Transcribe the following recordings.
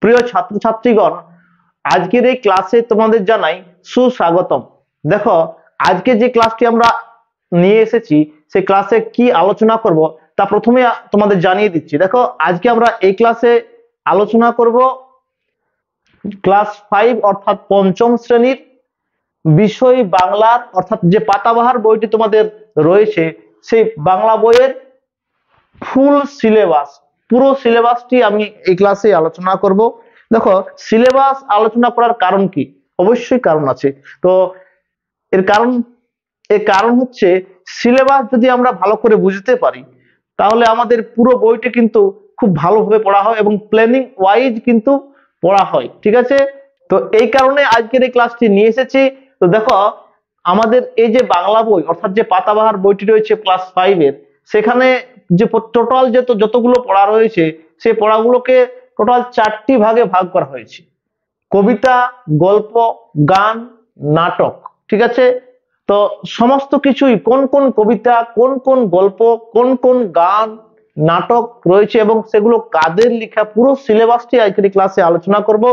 প্রিয় ছাত্রছাত্রীগণ, আজকের এই ক্লাসে তোমাদের জানাই সুস্বাগতম। দেখো, আজকে যে ক্লাসটি আমরা নিয়ে এসেছি সেই ক্লাসে কি আলোচনা করব তা প্রথমে তোমাদের জানিয়ে দিচ্ছি। দেখো, আজকে আমরা এই ক্লাসে আলোচনা করব ক্লাস 5 অর্থাৎ পঞ্চম শ্রেণীর বিষয় বাংলার, অর্থাৎ যে পাতাবাহার বইটি তোমাদের রয়েছে সেই বাংলা বইয়ের ফুল সিলেবাস, পুরো সিলেবাসটি আমি এই ক্লাসে আলোচনা করব। দেখো, সিলেবাস আলোচনা করার কারণ কি? অবশ্যই কারণ আছে। তো এর কারণ হচ্ছে সিলেবাস যদি আমরা ভালো করে বুঝতে পারি তাহলে আমাদের পুরো বইটি কিন্তু খুব ভালোভাবে পড়া হয় এবং প্ল্যানিং ওয়াইজ কিন্তু পড়া হয়। ঠিক আছে, তো এই কারণে আজকের এই ক্লাসটি নিয়ে এসেছি। তো দেখো, আমাদের এই যে বাংলা বই অর্থাৎ যে পাতাবাহার বইটি রয়েছে ক্লাস 5 এর, সেখানে যে টোটাল যতগুলো পড়া রয়েছে সেই পড়াগুলোকে টোটাল 4টি ভাগে ভাগ করা হয়েছে: কবিতা, গল্প, গান, নাটক। ঠিক আছে, তো সমস্ত কিছুই কোন কোন কবিতা, কোন কোন গল্প, কোন কোন গান, নাটক রয়েছে এবং সেগুলো কাদের লেখা, পুরো সিলেবাসটি আজকের ক্লাসে আলোচনা করব।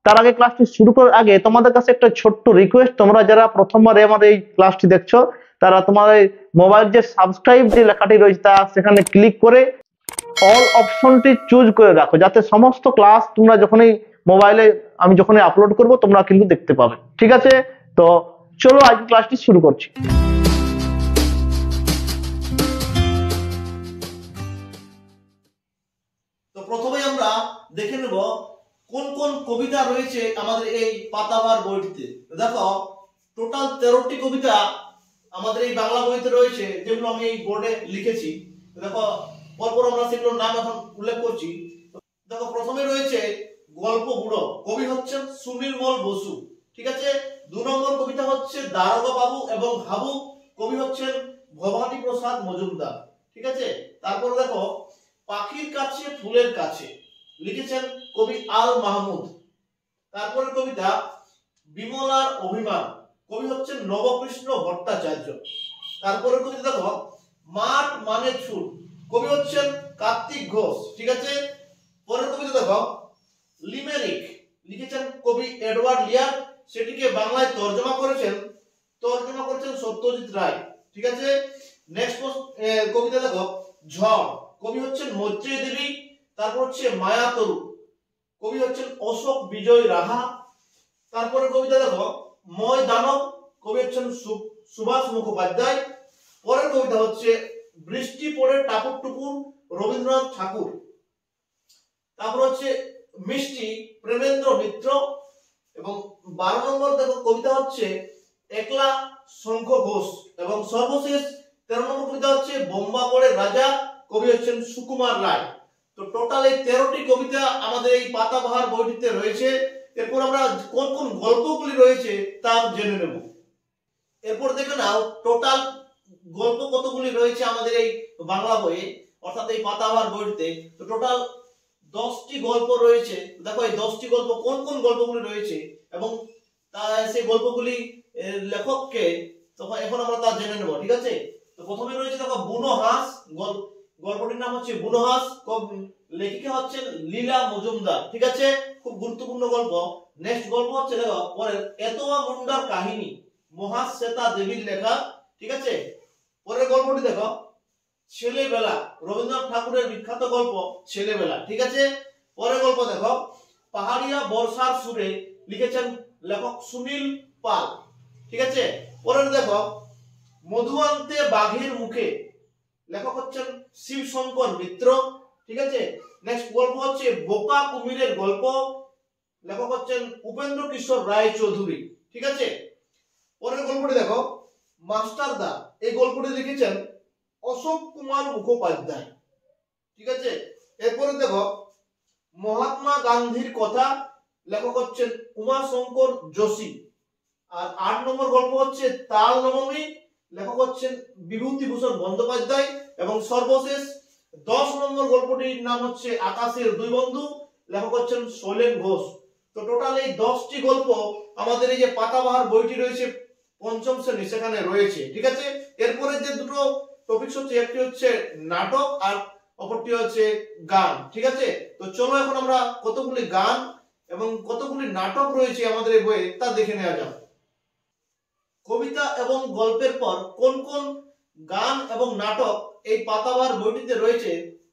তার আগে ক্লাসটি শুরু করার আগে তোমাদের কাছে একটা ছোট্ট রিকোয়েস্ট, তোমরা যারা প্রথমবার আমার এই ক্লাসটি দেখছো তারা তোমাদের মোবাইল যে সাবস্ক্রাইব যে লেখাটি রয়েছে তা সেখানে ক্লিক করে অল অপশনটি চুজ করে রাখো, যাতে সমস্ত ক্লাস তোমরা যখনই মোবাইলে আমি যখনই আপলোড করব তোমরা কিন্তু দেখতে পাবে। ঠিক আছে, তো চলো আজ ক্লাসটি শুরু করছি। তো প্রথমে আমরা দেখে নেব কোন কোন কবিতা রয়েছে আমাদের এই পাতাবাহার বইটিতে। দেখো, টোটাল 13টি কবিতা আমাদের এই বাংলা বইতে রয়েছে, যেগুলো আমি এই বোর্ডে লিখেছি। দেখো, পরপর আমরা সেগুলোর নাম এখন উল্লেখ করছি। দেখো, প্রথমে রয়েছে গল্প বুড়ো, কবি হচ্ছেন সুনির্মল বসু। ঠিক আছে, 2 নম্বর কবিতা হচ্ছে দারোগা বাবু এবং হাবু, কবি হচ্ছেন ভবানী প্রসাদ মজুমদার। ঠিক আছে, তারপর দেখো পাখির কাছে ফুলের কাছে, লিখেছেন কবি আল মাহমুদ। তারপরে কবিতা বিমলার অভিমান, কবি হচ্ছেন নবকৃষ্ণ ভট্টাচার্য। তারপরে কবিতা দেখো মাঠ মানে ছুট, কবি হচ্ছেন কার্তিক ঘোষ। ঠিক আছে, পরের কবিতা দেখো লিমেরিক, লিখেছেন কবি এডওয়ার্ড লিয়ার, সেটিকে বাংলায় তর্জমা করেছেন সত্যজিৎ রায়। ঠিক আছে, নেক্সট কবিতা দেখো ঝড়, কবি হচ্ছেন মৈত্রেয়ী দেবী। তারপর হচ্ছে মায়াতরু, কবি হচ্ছেন অশোক বিজয় রাহা। তারপরে কবিতা দেখো ময় দানব, কবি হচ্ছেন সুভাষ মুখোপাধ্যায়। পরের কবিতা হচ্ছে বৃষ্টি পড়ে টাপুর টুপুর, রবীন্দ্রনাথ ঠাকুর। তারপর হচ্ছে মিষ্টি, প্রেমেন্দ্র মিত্র। এবং 12 নম্বর দেখো কবিতা হচ্ছে একলা, শঙ্খ ঘোষ। এবং সর্বশেষ 13 নম্বর কবিতা হচ্ছে বোম্বা পড়ে রাজা, কবি হচ্ছেন সুকুমার রায়। তো টোটাল এই 13টি কবিতা আমাদের এই পাতাবাহার বইটিতে রয়েছে। এরপর আমরা কোন কোন গল্পগুলি রয়েছে তা জেনে নেব। এরপর দেখে নাও টোটাল গল্প কতগুলি রয়েছে আমাদের এই বাংলা বইয়ে, অর্থাৎ এই পাতাবাহার বইটিতে। তো টোটাল 10টি গল্প রয়েছে। দেখো এই 10টি গল্প কোন কোন গল্পগুলি রয়েছে এবং সেই গল্পগুলি লেখককে তখন এখন আমরা তা জেনে নেব। ঠিক আছে, তো প্রথমে রয়েছে দেখো বুনো হাঁস, গল্পটির নাম হচ্ছে বুনো হাঁস, লেখিকা হচ্ছেন লীলা মজুমদার। ঠিক আছে, খুব গুরুত্বপূর্ণ গল্প। নেক্সট গল্প হচ্ছে দেখো পরের এতোয়া মুন্ডার কাহিনী, মহাশ্বেতা দেবীর লেখা। ঠিক আছে, পরের গল্পটি দেখো ছেলেবেলা, রবীন্দ্রনাথ ঠাকুরের বিখ্যাত গল্প ছেলেবেলা। ঠিক আছে, পরের গল্প দেখো পাহাড়িয়া বর্ষার সুরে, লিখেছেন লেখক সুনীল পাল। ঠিক আছে, পরের দেখো মধুয়ান্তে বাঘের মুখে, লেখক হচ্ছেন শিবশঙ্কর মিত্র। ঠিক আছে, নেক্সট গল্প হচ্ছে বোকা কুমিরের গল্প, লেখক হচ্ছেন উপেন্দ্র কিশোর রায় চৌধুরী। ঠিক আছে, পরের গল্পটি দেখো মাস্টারদা, এই গল্পটি লিখেছেন অশোক কুমার মুখোপাধ্যায়। ঠিক আছে, এরপরে দেখো মহাত্মা গান্ধীর কথা, লেখক হচ্ছেন উমাশঙ্কর যোশী। আর 8 নম্বর গল্প হচ্ছে তাল নবমী, লেখক হচ্ছেন বিভূতিভূষণ বন্দ্যোপাধ্যায়। এবং সর্বশেষ 10 নম্বর গল্পটির নাম হচ্ছে আকাশের দুই বন্ধু, লেখক হচ্ছেন শৈলেন ঘোষ। তো টোটাল এই 10টি গল্প আমাদের এই যে পাতাবাহার বইটি রয়েছে পঞ্চম শ্রেণী সেখানে রয়েছে। ঠিক আছে, এরপরে যে দুটো টপিকস হচ্ছে, একটি হচ্ছে নাটক আর অপরটি হচ্ছে গান। ঠিক আছে, তো চলো এখন আমরা কতগুলি গান এবং কতগুলি নাটক রয়েছে আমাদের এই বইয়ে তা দেখে নেওয়া যাক। কবিতা এবং গল্পের পর কোন কোন গান এবং নাটক এই পাতাবাহার বইটিতে রয়েছে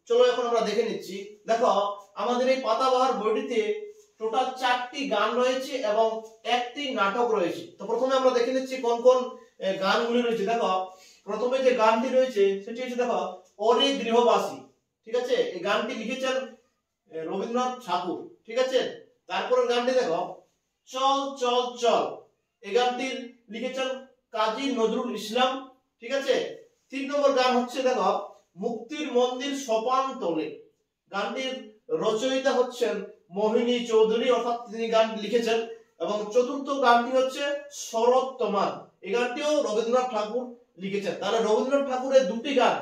চলো এখন আমরা দেখে নিচ্ছি। দেখো আমাদের এই পাতাবাহার বইটিতে টোটাল 4টি গান রয়েছে এবং 1টি নাটক রয়েছে। তো প্রথমে আমরা দেখে নিচ্ছি কোন কোন গানগুলি রয়েছে। দেখো প্রথমে যে গানটি রয়েছে সেটি হচ্ছে দেখো ওরে গৃহবাসী। ঠিক আছে, এই গানটি লিখেছেন রবীন্দ্রনাথ ঠাকুর। ঠিক আছে, তারপরের গানটি দেখো চল চল চল, এই গানটি লিখেছেন কাজী নজরুল ইসলাম। ঠিক আছে, 3 নম্বর গান হচ্ছে দেখো মুক্তির মন্দির সোপান তলে, গানটির রচয়িতা হচ্ছেন মোহিনী চৌধুরী, অর্থাৎ তিনি গান লিখেছেন। এবং 4র্থ গানটি হচ্ছে শরৎ তোমার, এই গানটিও রবীন্দ্রনাথ ঠাকুর লিখেছেন। তাহলে রবীন্দ্রনাথ ঠাকুরের 2টি গান,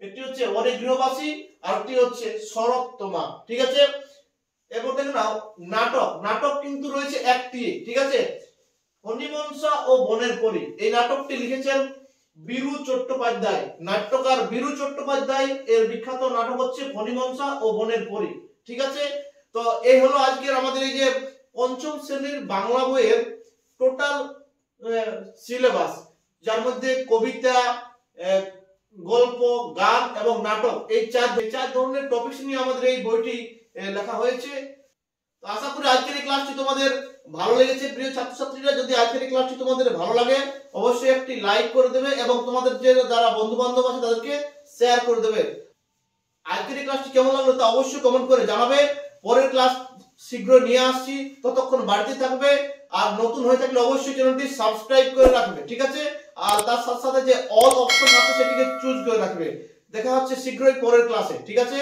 একটি হচ্ছে ওরে গৃহবাসী আর একটি হচ্ছে শরৎ তোমার। ঠিক আছে, এরপর দেখে নাও নাটক। নাটক কিন্তু রয়েছে 1টি। ঠিক আছে, হনিমনসা ও বনের পরী, এই নাটকটি লিখেছেন বীরু চট্টোপাধ্যায়, নাট্যকার বীরু চট্টোপাধ্যায়। এর বিখ্যাত নাটক হচ্ছে হনিমনসা ও বনের পরী। ঠিক আছে, তো এই হলো আজকের আমাদের এই যে 5ম শ্রেণীর বাংলা বইয়ের টোটাল সিলেবাস, যার মধ্যে কবিতা, গল্প, গান এবং নাটক এই চার ধরনের টপিকস নিয়ে আমাদের এই বইটি লেখা হয়েছে। তো আশা করি আজকের এই ক্লাসটি তোমাদের ভালো লেগেছে। প্রিয় ছাত্রছাত্রীরা, যদি আজকের এই ক্লাসটি তোমাদের ভালো লাগে অবশ্যই একটি লাইক করে দেবে এবং তোমাদের যে যারা বন্ধু বান্ধব আছে তাদেরকে শেয়ার করে দেবে। আজকের এই ক্লাসটি কেমন লাগলো তা অবশ্যই কমেন্ট করে জানাবে। পরের ক্লাস শীঘ্রই নিয়ে আসছি, ততক্ষণ বাড়িতে থাকবে। আর নতুন হয়ে থাকলে অবশ্যই চ্যানেলটি সাবস্ক্রাইব করে রাখবে। ঠিক আছে, আর তার সাথে সাথে যে অল অপশন আছে সেটিকে চুজ করে রাখবে। দেখা হচ্ছে শীঘ্রই পরের ক্লাসে। ঠিক আছে।